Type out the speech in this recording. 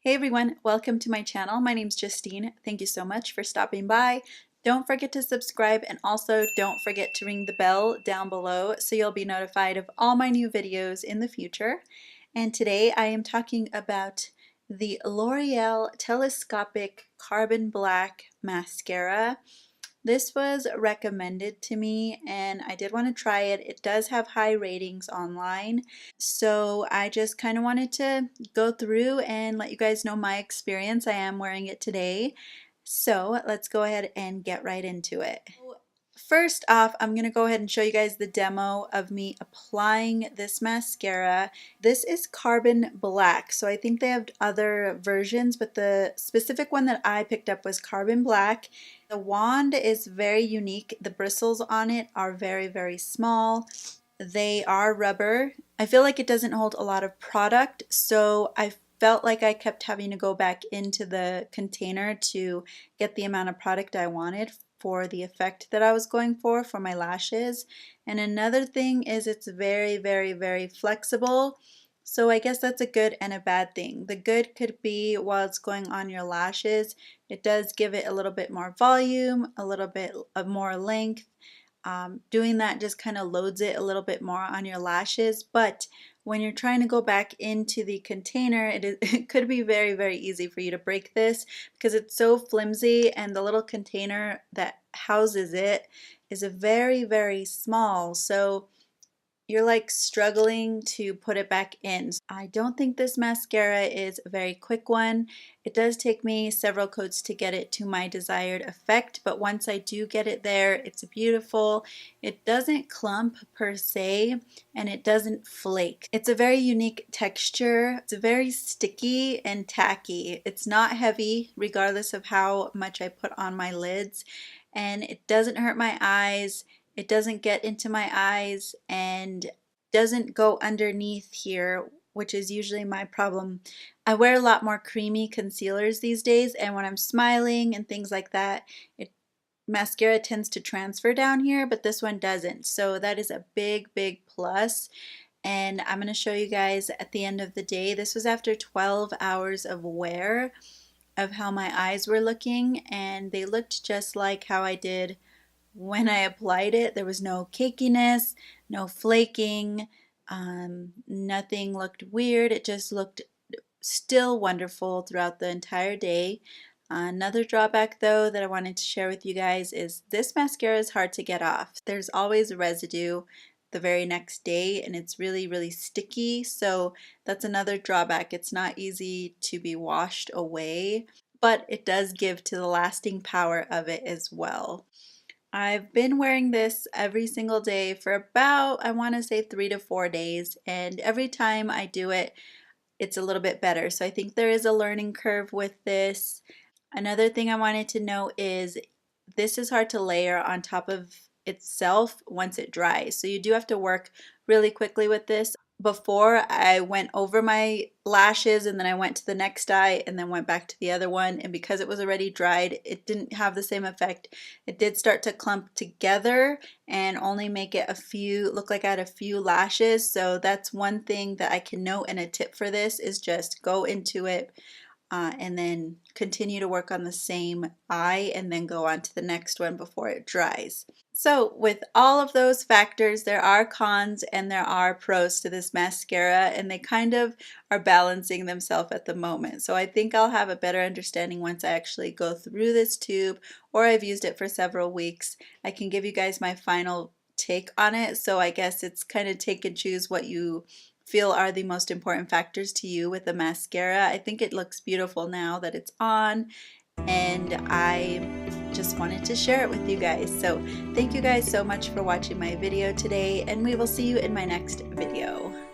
Hey everyone, welcome to my channel. My name's Justine. Thank you so much for stopping by. Don't forget to subscribe and also don't forget to ring the bell down below so you'll be notified of all my new videos in the future. And today I am talking about the L'Oreal Telescopic Carbon Black Mascara. This was recommended to me and I did want to try it. It does have high ratings online, so I just kind of wanted to go through and let you guys know my experience. I am wearing it today, so let's go ahead and get right into it. First off, I'm going to go ahead and show you guys the demo of me applying this mascara. This is Carbon Black, so I think they have other versions, but the specific one that I picked up was Carbon Black. The wand is very unique. The bristles on it are very, very small. They are rubber. I feel like it doesn't hold a lot of product, so I felt like I kept having to go back into the container to get the amount of product I wanted for the effect that I was going for my lashes. And another thing is it's very, very, very flexible. So I guess that's a good and a bad thing. The good could be while it's going on your lashes, it does give it a little bit more volume, a little bit of more length. Doing that just kind of loads it a little bit more on your lashes, but when you're trying to go back into the container, it could be very, very easy for you to break this because it's so flimsy and the little container that houses it is a very, very small. So you're like struggling to put it back in. I don't think this mascara is a very quick one. It does take me several coats to get it to my desired effect, but once I do get it there, it's beautiful. It doesn't clump per se, and it doesn't flake. It's a very unique texture. It's very sticky and tacky. It's not heavy, regardless of how much I put on my lids, and it doesn't hurt my eyes. It doesn't get into my eyes and doesn't go underneath here, which is usually my problem. I wear a lot more creamy concealers these days, and when I'm smiling and things like that, mascara tends to transfer down here, but this one doesn't. So that is a big, big plus. And I'm going to show you guys at the end of the day. This was after 12 hours of wear of how my eyes were looking, and they looked just like how I did when I applied it. There was no cakiness, no flaking, nothing looked weird. It just looked still wonderful throughout the entire day. Another drawback though that I wanted to share with you guys is this mascara is hard to get off. There's always residue the very next day and it's really, really sticky, so that's another drawback. It's not easy to be washed away, but it does give to the lasting power of it as well. I've been wearing this every single day for about, I want to say 3 to 4 days, and every time I do it, it's a little bit better. So I think there is a learning curve with this. Another thing I wanted to know is this is hard to layer on top of itself once it dries. So you do have to work really quickly with this. Before, I went over my lashes and then I went to the next eye and then went back to the other one, and because it was already dried, it didn't have the same effect. It did start to clump together and only make it look like I had a few lashes. So that's one thing that I can note, and a tip for this is just go into it and then continue to work on the same eye and then go on to the next one before it dries. So with all of those factors, there are cons and there are pros to this mascara, and they kind of are balancing themselves at the moment. So I think I'll have a better understanding once I actually go through this tube, or I've used it for several weeks. I can give you guys my final take on it. So I guess it's kind of take and choose what you feel are the most important factors to you with the mascara. I think it looks beautiful now that it's on, and I just wanted to share it with you guys. So thank you guys so much for watching my video today, and we will see you in my next video.